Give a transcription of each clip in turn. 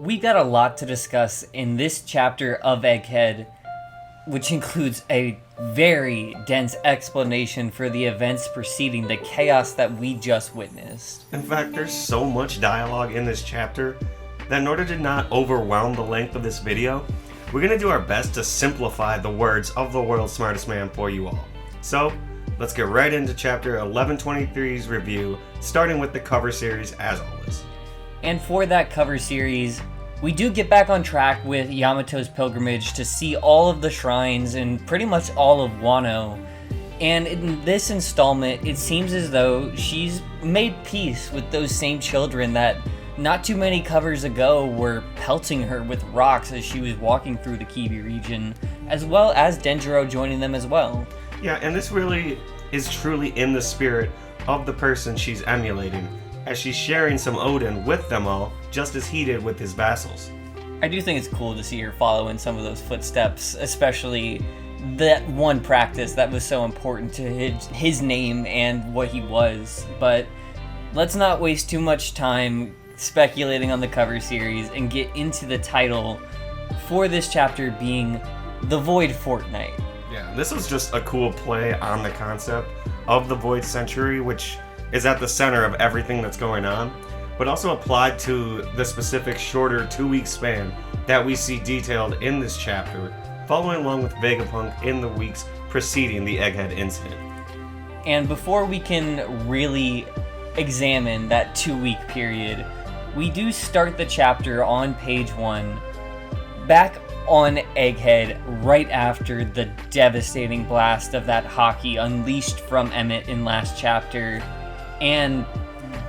We got a lot to discuss in this chapter of Egghead, which includes a very dense explanation for the events preceding the chaos that we just witnessed. In fact, there's so much dialogue in this chapter that in order to not overwhelm the length of this video, we're going to do our best to simplify the words of the world's smartest man for you all. So, let's get right into chapter 1123's review, starting with the cover series as always. And for that cover series, we do get back on track with Yamato's pilgrimage to see all of the shrines and pretty much all of Wano. And in this installment, it seems as though she's made peace with those same children that not too many covers ago were pelting her with rocks as she was walking through the Kibi region, as well as Denjiro joining them as well. Yeah, and this really is truly in the spirit of the person she's emulating, as she's sharing some Odin with them all, just as he did with his vassals. I do think it's cool to see her follow in some of those footsteps, especially that one practice that was so important to his name and what he was. But let's not waste too much time speculating on the cover series and get into the title for this chapter being The Void Fortnight. Yeah, this was just a cool play on the concept of the Void Century, which is at the center of everything that's going on, but also applied to the specific shorter 2-week span that we see detailed in this chapter, following along with Vegapunk in the weeks preceding the Egghead incident. And before we can really examine that 2-week period, we do start the chapter on page 1, back on Egghead right after the devastating blast of that Haki unleashed from Emmett in last chapter. And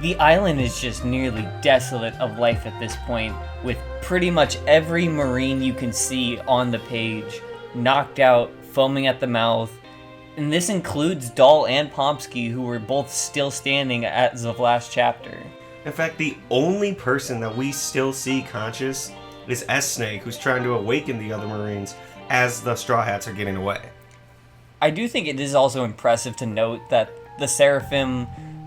the island is just nearly desolate of life at this point, with pretty much every marine you can see on the page knocked out, foaming at the mouth. And this includes Doll and Pomsky, who were both still standing as of last chapter. In fact, the only person that we still see conscious is S-Snake, who's trying to awaken the other marines as the Straw Hats are getting away. I do think it is also impressive to note that the Seraphim,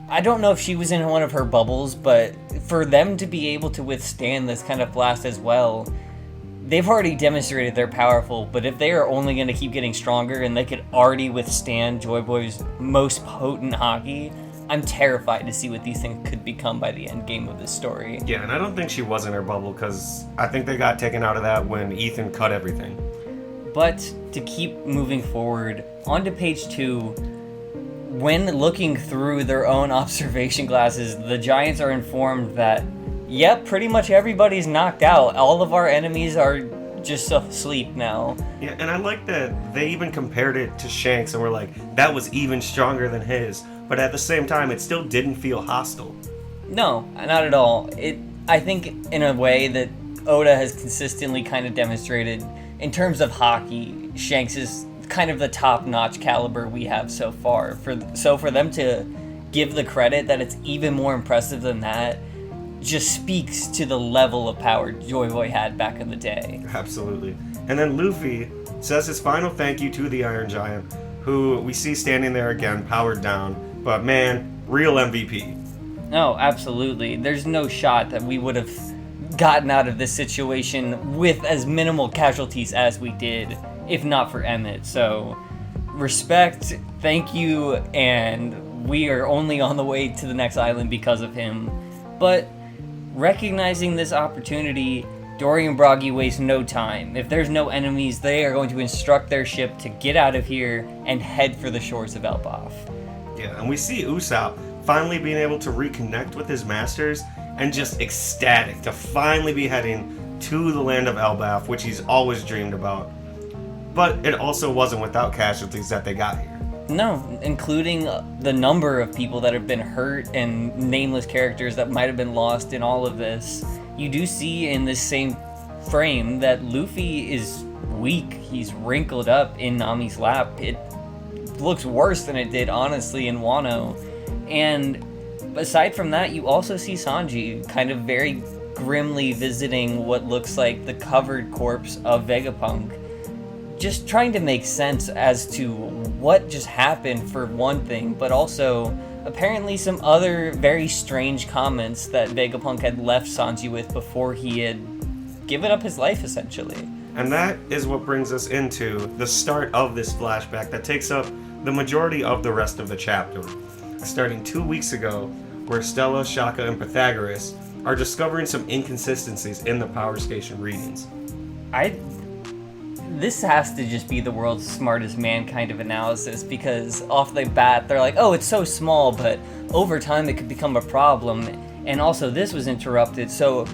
I don't know if she was in one of her bubbles, but for them to be able to withstand this kind of blast as well, they've already demonstrated they're powerful, but if they are only going to keep getting stronger and they could already withstand Joy Boy's most potent Haki, I'm terrified to see what these things could become by the end game of this story. Yeah, and I don't think she was in her bubble, because I think they got taken out of that when Ethan cut everything. But to keep moving forward, onto page 2, when looking through their own observation glasses, the Giants are informed that, yep, pretty much everybody's knocked out. All of our enemies are just asleep now. Yeah, and I like that they even compared it to Shanks and were like, that was even stronger than his. But at the same time, it still didn't feel hostile. No, not at all. I think in a way that Oda has consistently kind of demonstrated, in terms of Haki, Shanks is kind of the top-notch caliber we have so far. So for them to give the credit that it's even more impressive than that just speaks to the level of power Joy Boy had back in the day. Absolutely. And then Luffy says his final thank you to the Iron Giant, who we see standing there again, powered down. But man, real MVP. No, absolutely. There's no shot that we would have gotten out of this situation with as minimal casualties as we did, if not for Emmett. So, respect, thank you, and we are only on the way to the next island because of him. But recognizing this opportunity, Dory and Broggy waste no time. If there's no enemies, they are going to instruct their ship to get out of here and head for the shores of Elbaf. Yeah, and we see Usopp finally being able to reconnect with his masters and just ecstatic to finally be heading to the land of Elbaf, which he's always dreamed about. But it also wasn't without casualties that they got here. No, including the number of people that have been hurt and nameless characters that might have been lost in all of this. You do see in this same frame that Luffy is weak. He's wrinkled up in Nami's lap. It looks worse than it did, honestly, in Wano. And aside from that, you also see Sanji kind of very grimly visiting what looks like the covered corpse of Vegapunk, just trying to make sense as to what just happened for one thing, but also apparently some other very strange comments that Vegapunk had left Sanji with before he had given up his life, essentially. And that is what brings us into the start of this flashback that takes up the majority of the rest of the chapter. Starting 2 weeks ago, where Stella, Shaka, and Pythagoras are discovering some inconsistencies in the power station readings. This has to just be the world's smartest man kind of analysis, because off the bat, they're like, oh, it's so small, but over time it could become a problem. And also, this was interrupted, so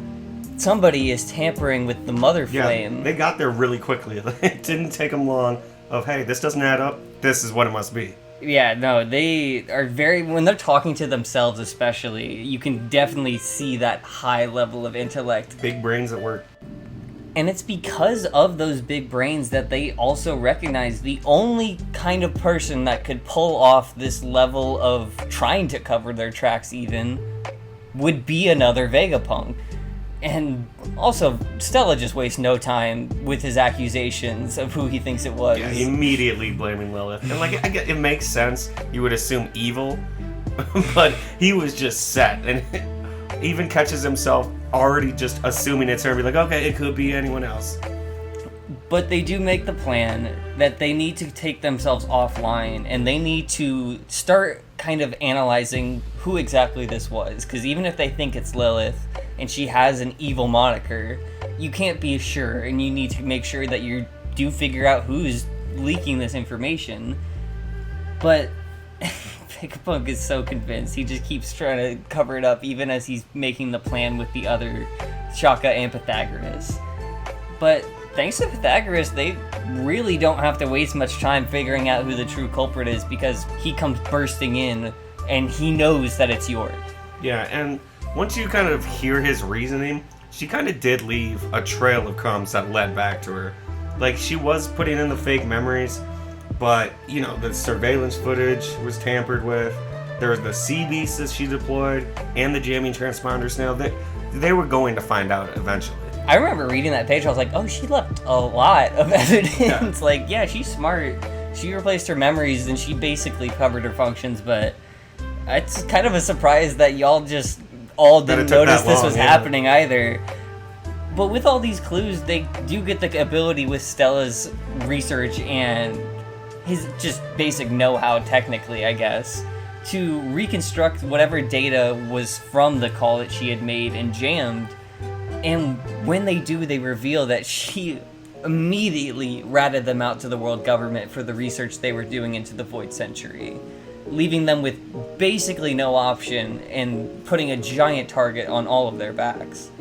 somebody is tampering with the mother flame. Yeah, they got there really quickly. It didn't take them long of, hey, this doesn't add up, this is what it must be. Yeah, no, they are when they're talking to themselves especially, you can definitely see that high level of intellect. Big brains at work. And it's because of those big brains that they also recognize the only kind of person that could pull off this level of trying to cover their tracks even would be another Vegapunk. And also, Stella just wastes no time with his accusations of who he thinks it was. Yeah, immediately blaming Lilith. And like, it makes sense. You would assume evil, but he was just set, and even catches himself already just assuming it's her and be like, okay, it could be anyone else. But they do make the plan that they need to take themselves offline, and they need to start kind of analyzing who exactly this was. Because even if they think it's Lilith, and she has an evil moniker, you can't be sure, and you need to make sure that you do figure out who's leaking this information. But Vegapunk is so convinced, he just keeps trying to cover it up, even as he's making the plan with the other Shaka and Pythagoras. But thanks to Pythagoras, they really don't have to waste much time figuring out who the true culprit is, because he comes bursting in, and he knows that it's York. Yeah, and once you kind of hear his reasoning, she kind of did leave a trail of crumbs that led back to her. Like, she was putting in the fake memories, but, you know, the surveillance footage was tampered with. There was the sea beast that she deployed, and the jamming transponders. Now, they were going to find out eventually. I remember reading that page, I was like, oh, she left a lot of evidence. Yeah. Like, yeah, she's smart. She replaced her memories, and she basically covered her functions, but it's kind of a surprise that y'all just all didn't notice this was happening either. But with all these clues, they do get the ability with Stella's research and his just basic know-how, technically, I guess, to reconstruct whatever data was from the call that she had made and jammed. And when they do, they reveal that she immediately ratted them out to the world government for the research they were doing into the Void Century, leaving them with basically no option and putting a giant target on all of their backs.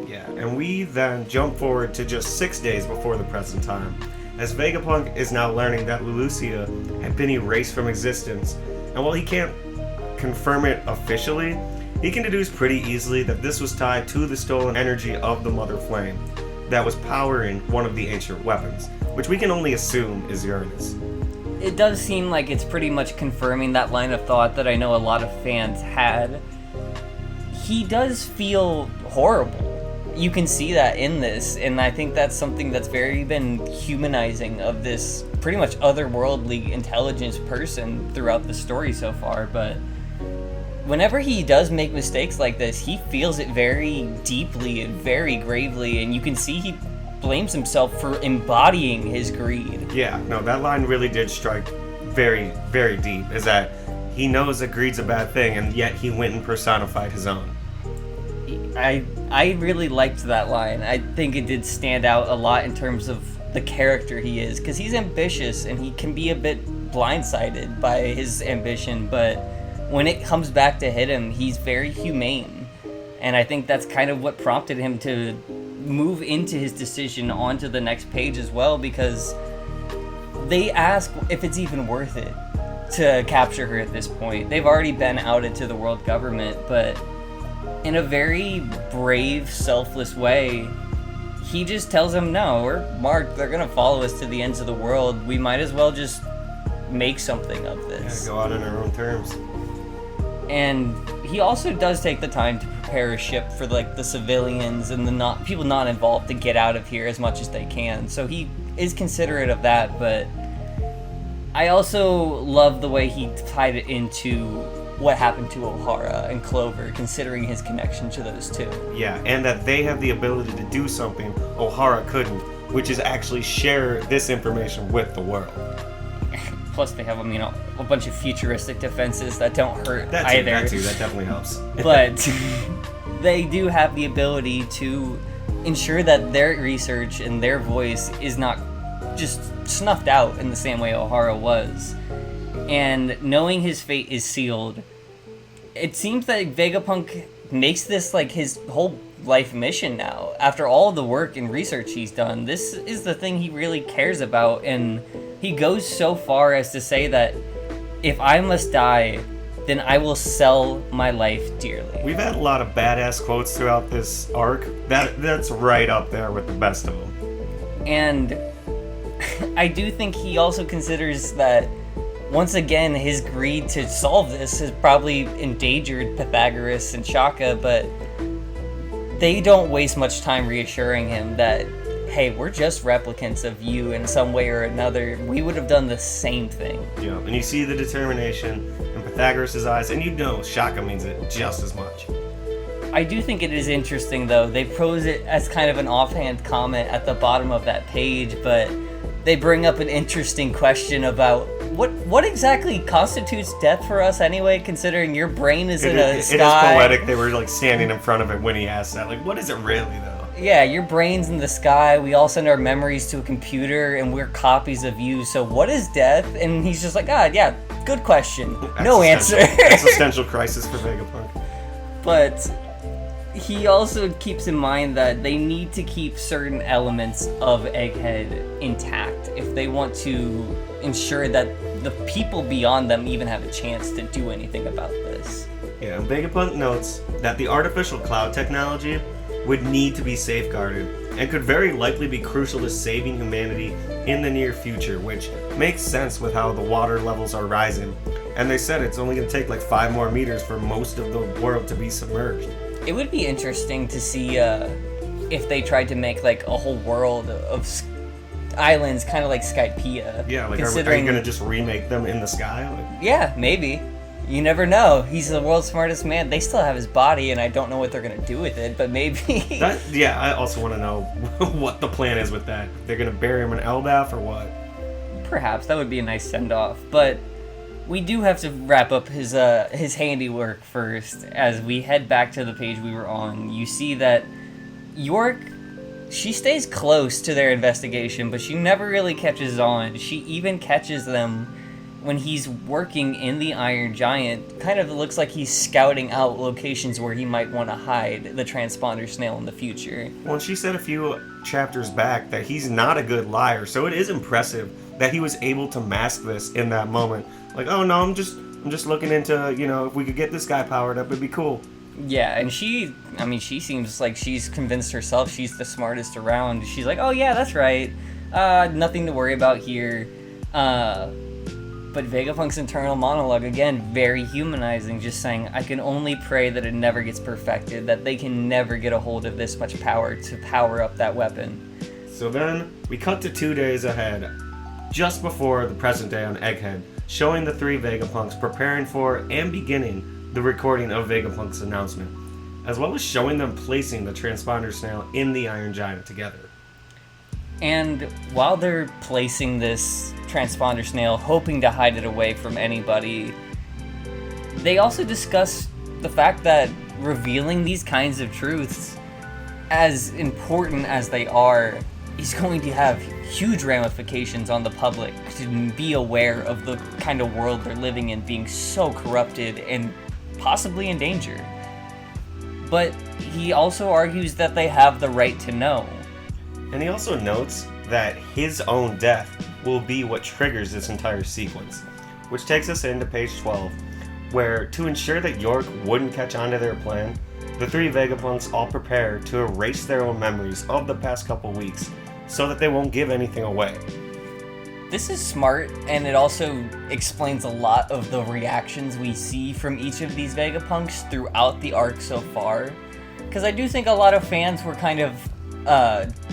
Yeah, and we then jump forward to just 6 days before the present time, as Vegapunk is now learning that Lulusia had been erased from existence, and while he can't confirm it officially, he can deduce pretty easily that this was tied to the stolen energy of the Mother Flame that was powering one of the ancient weapons, which we can only assume is Uranus. It does seem like it's pretty much confirming that line of thought that I know a lot of fans had. He does feel horrible. You can see that in this, and I think that's something that's very been humanizing of this pretty much otherworldly intelligence person throughout the story so far. But whenever he does make mistakes like this, he feels it very deeply and very gravely, and you can see he blames himself for embodying his greed. Yeah, no, that line really did strike very, very deep, is that he knows that greed's a bad thing, and yet he went and personified his own. I really liked that line. I think it did stand out a lot in terms of the character he is, because he's ambitious and he can be a bit blindsided by his ambition, but when it comes back to hit him, he's very humane. And I think that's kind of what prompted him to move into his decision onto the next page as well, because they ask if it's even worth it to capture her at this point. They've already been outed to the world government, but in a very brave, selfless way, he just tells them, no, we're marked, they're gonna follow us to the ends of the world, we might as well just make something of this. Yeah, go out on our own terms. And he also does take the time to prepare a ship for like the civilians and the people not involved to get out of here as much as they can. So he is considerate of that, but I also love the way he tied it into what happened to O'Hara and Clover, considering his connection to those two. Yeah, and that they have the ability to do something O'Hara couldn't, which is actually share this information with the world. Plus, they have, a bunch of futuristic defenses that don't hurt either. That definitely helps. But they do have the ability to ensure that their research and their voice is not just snuffed out in the same way O'Hara was. And knowing his fate is sealed, it seems that Vegapunk makes this like his whole life mission now. After all the work and research he's done, this is the thing he really cares about, and he goes so far as to say that if I must die, then I will sell my life dearly. We've had a lot of badass quotes throughout this arc. That's right up there with the best of them. And I do think he also considers that, once again, his greed to solve this has probably endangered Pythagoras and Shaka, but they don't waste much time reassuring him that, hey, we're just replicants of you in some way or another. We would have done the same thing. Yeah, and you see the determination in Pythagoras' eyes, and you know Shaka means it just as much. I do think it is interesting, though. They pose it as kind of an offhand comment at the bottom of that page, but they bring up an interesting question about what exactly constitutes death for us anyway, considering your brain is in a sky. It is poetic. They were like standing in front of it when he asked that. Like, what is it really, though? Yeah, your brain's in the sky. We all send our memories to a computer, and we're copies of you. So what is death? And he's just like, yeah, good question. No answer. Existential crisis for Vegapunk. But he also keeps in mind that they need to keep certain elements of Egghead intact if they want to ensure that the people beyond them even have a chance to do anything about this. Yeah, and Vegapunk notes that the artificial cloud technology would need to be safeguarded and could very likely be crucial to saving humanity in the near future, which makes sense with how the water levels are rising. And they said it's only going to take like 5 more meters for most of the world to be submerged. It would be interesting to see if they tried to make like a whole world of islands, kind of like Skypiea. Yeah, like are you going to just remake them in the sky? Like, yeah, maybe. You never know. He's the world's smartest man. They still have his body, and I don't know what they're going to do with it, but maybe... I also want to know what the plan is with that. They're going to bury him in Elbaf or what? Perhaps. That would be a nice send-off, but we do have to wrap up his handiwork first. As we head back to the page we were on, you see that York, she stays close to their investigation, but she never really catches on. She even catches them when he's working in the Iron Giant. Kind of looks like he's scouting out locations where he might want to hide the transponder snail in the future. Well, she said a few chapters back that he's not a good liar, so it is impressive that he was able to mask this in that moment. Like, oh no, I'm just looking into, if we could get this guy powered up, it'd be cool. Yeah, and she seems like she's convinced herself she's the smartest around. She's like, oh yeah, that's right. Nothing to worry about here. But Vegapunk's internal monologue, again, very humanizing, just saying, I can only pray that it never gets perfected, that they can never get a hold of this much power to power up that weapon. So then, we cut to 2 days ahead, just before the present day on Egghead, showing the 3 Vegapunks preparing for and beginning the recording of Vegapunk's announcement, as well as showing them placing the transponder snail in the Iron Giant together. And while they're placing this transponder snail, hoping to hide it away from anybody, they also discuss the fact that revealing these kinds of truths, as important as they are, is going to have huge ramifications on the public to be aware of the kind of world they're living in being so corrupted and possibly in danger. But he also argues that they have the right to know. And he also notes that his own death will be what triggers this entire sequence, which takes us into page 12, where to ensure that York wouldn't catch on to their plan, the 3 Vegapunks all prepare to erase their own memories of the past couple weeks so that they won't give anything away. This is smart, and it also explains a lot of the reactions we see from each of these Vegapunks throughout the arc so far, because I do think a lot of fans were kind of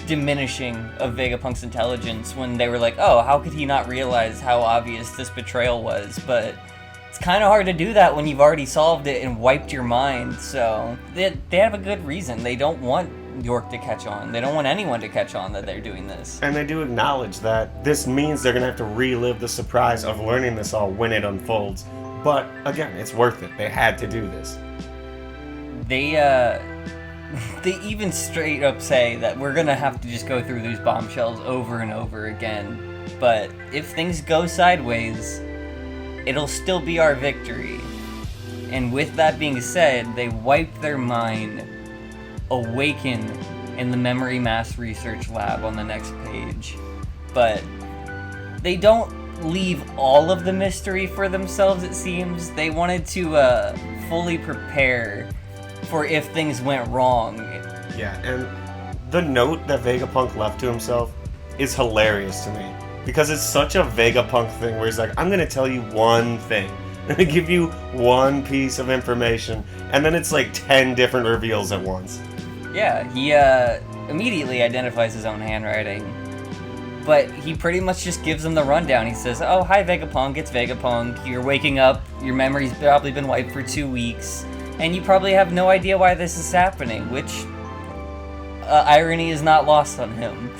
diminishing of Vegapunk's intelligence when they were like, oh, how could he not realize how obvious this betrayal was? But it's kind of hard to do that when you've already solved it and wiped your mind, so they have a good reason. They don't want York to catch on. They don't want anyone to catch on that they're doing this. And they do acknowledge that this means they're going to have to relive the surprise of learning this all when it unfolds. But, again, it's worth it. They had to do this. They even straight up say that we're gonna have to just go through these bombshells over and over again. But if things go sideways, it'll still be our victory. And with that being said, they wipe their mind, awaken in the Memory Mass Research Lab on the next page. But they don't leave all of the mystery for themselves, it seems. They wanted to fully prepare for if things went wrong. Yeah, and the note that Vegapunk left to himself is hilarious to me. Because it's such a Vegapunk thing where he's like, I'm going to tell you one thing. I'm going to give you one piece of information. And then it's like 10 different reveals at once. Yeah, he immediately identifies his own handwriting. But he pretty much just gives them the rundown. He says, oh, hi Vegapunk, it's Vegapunk. You're waking up, your memory's probably been wiped for 2 weeks. And you probably have no idea why this is happening, which irony is not lost on him.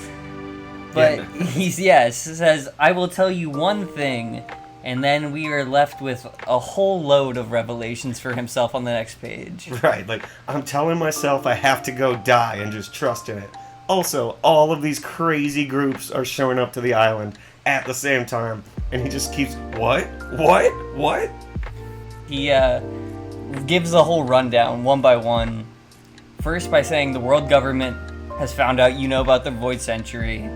But he says, I will tell you one thing, and then we are left with a whole load of revelations for himself on the next page. Right, like, I'm telling myself I have to go die and just trust in it. Also, all of these crazy groups are showing up to the island at the same time, and he just keeps, what? He, gives the whole rundown, one by one. First by saying the world government has found out you know about the Void Century.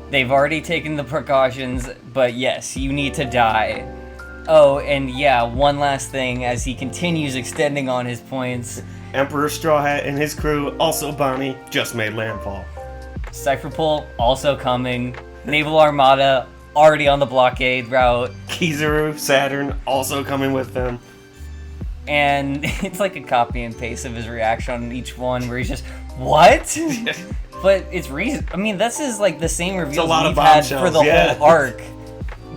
They've already taken the precautions, but yes, you need to die. Oh, and yeah, one last thing as he continues extending on his points. Emperor Straw Hat and his crew, also Bonnie, just made landfall. Cypher Pull, also coming. Naval Armada, already on the blockade route. Kizaru, Saturn, also coming with them. And it's like a copy and paste of his reaction on each one where he's just, what? But it's reason. I mean, this is like the same reveals we've had for the whole arc,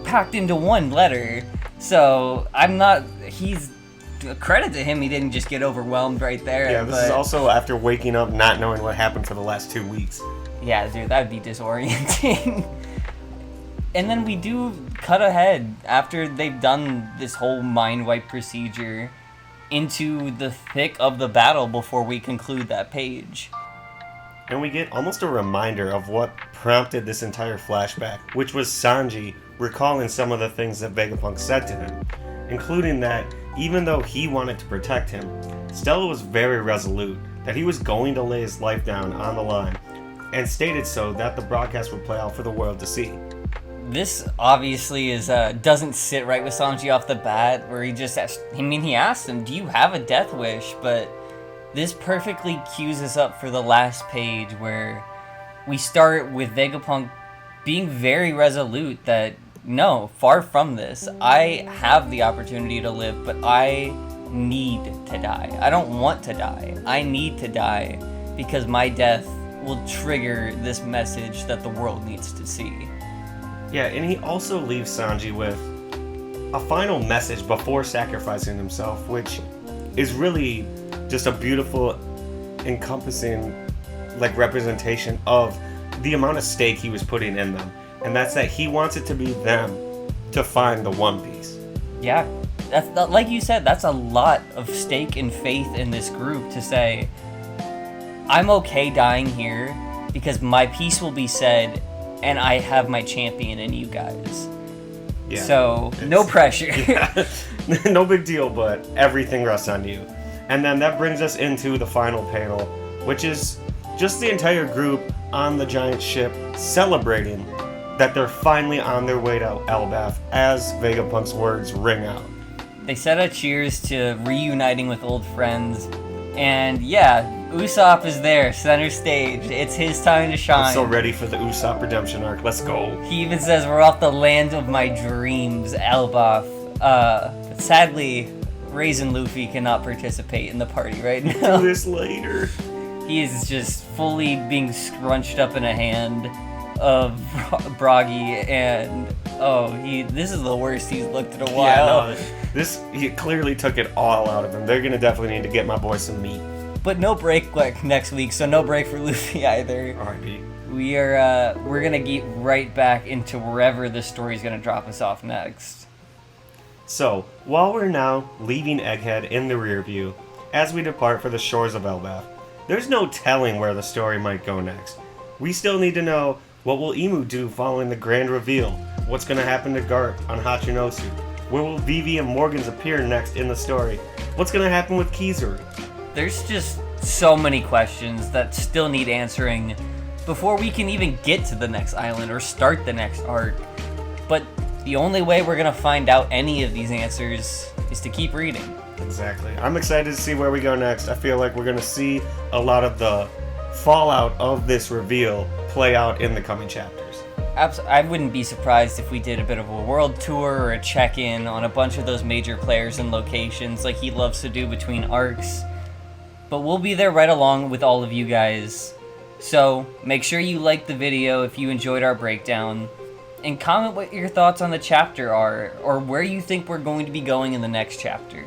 packed into one letter. So he's credit to him. He didn't just get overwhelmed right there. Yeah, this is also after waking up not knowing what happened for the last 2 weeks. Yeah, dude, that'd be disorienting. And then we do cut ahead after they've done this whole mind wipe procedure into the thick of the battle before we conclude that page. And we get almost a reminder of what prompted this entire flashback, which was Sanji recalling some of the things that Vegapunk said to him, including that even though he wanted to protect him, Stella was very resolute that he was going to lay his life down on the line, and stated so that the broadcast would play out for the world to see. This obviously is doesn't sit right with Sanji off the bat, where he asked him, do you have a death wish? But this perfectly cues us up for the last page, where we start with Vegapunk being very resolute that, no, far from this. I have the opportunity to live, but I need to die. I don't want to die. I need to die, because my death will trigger this message that the world needs to see. Yeah, and he also leaves Sanji with a final message before sacrificing himself, which is really just a beautiful, encompassing, representation of the amount of stake he was putting in them. And that's that he wants it to be them to find the One Piece. Yeah, that's like you said, that's a lot of stake and faith in this group to say, I'm okay dying here because my piece will be said and I have my champion in you guys. Yeah, so, no pressure. Yeah, no big deal, but everything rests on you. And then that brings us into the final panel, which is just the entire group on the giant ship celebrating that they're finally on their way to Elbaf as Vegapunk's words ring out. They set a cheers to reuniting with old friends, and yeah, Usopp is there, center stage. It's his time to shine. I'm so ready for the Usopp redemption arc. Let's go. He even says, we're off the land of my dreams, Elbaf. But sadly, Raisin Luffy cannot participate in the party right now. Do this later. He is just fully being scrunched up in a hand of Broggy, and this is the worst he's looked in a while. Yeah, no, he clearly took it all out of him. They're gonna definitely need to get my boy some meat. But no break like next week, so no break for Luffy either. R.I.P. We're gonna get right back into wherever the story's gonna drop us off next. So, while we're now leaving Egghead in the rear view, as we depart for the shores of Elbaf, there's no telling where the story might go next. We still need to know, what will Emu do following the grand reveal? What's gonna happen to Garp on Hachinosu? Where will Vivi and Morgans appear next in the story? What's gonna happen with Kizaru? There's just so many questions that still need answering before we can even get to the next island or start the next arc. But the only way we're gonna find out any of these answers is to keep reading. Exactly. I'm excited to see where we go next. I feel like we're gonna see a lot of the fallout of this reveal play out in the coming chapters. I wouldn't be surprised if we did a bit of a world tour or a check-in on a bunch of those major players and locations like he loves to do between arcs. But we'll be there right along with all of you guys. So make sure you like the video if you enjoyed our breakdown, and comment what your thoughts on the chapter are, or where you think we're going to be going in the next chapter.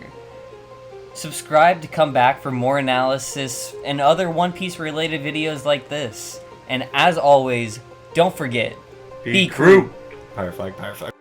Subscribe to come back for more analysis and other One Piece related videos like this. And as always, don't forget, be crew! Pirate flag, pirate flag.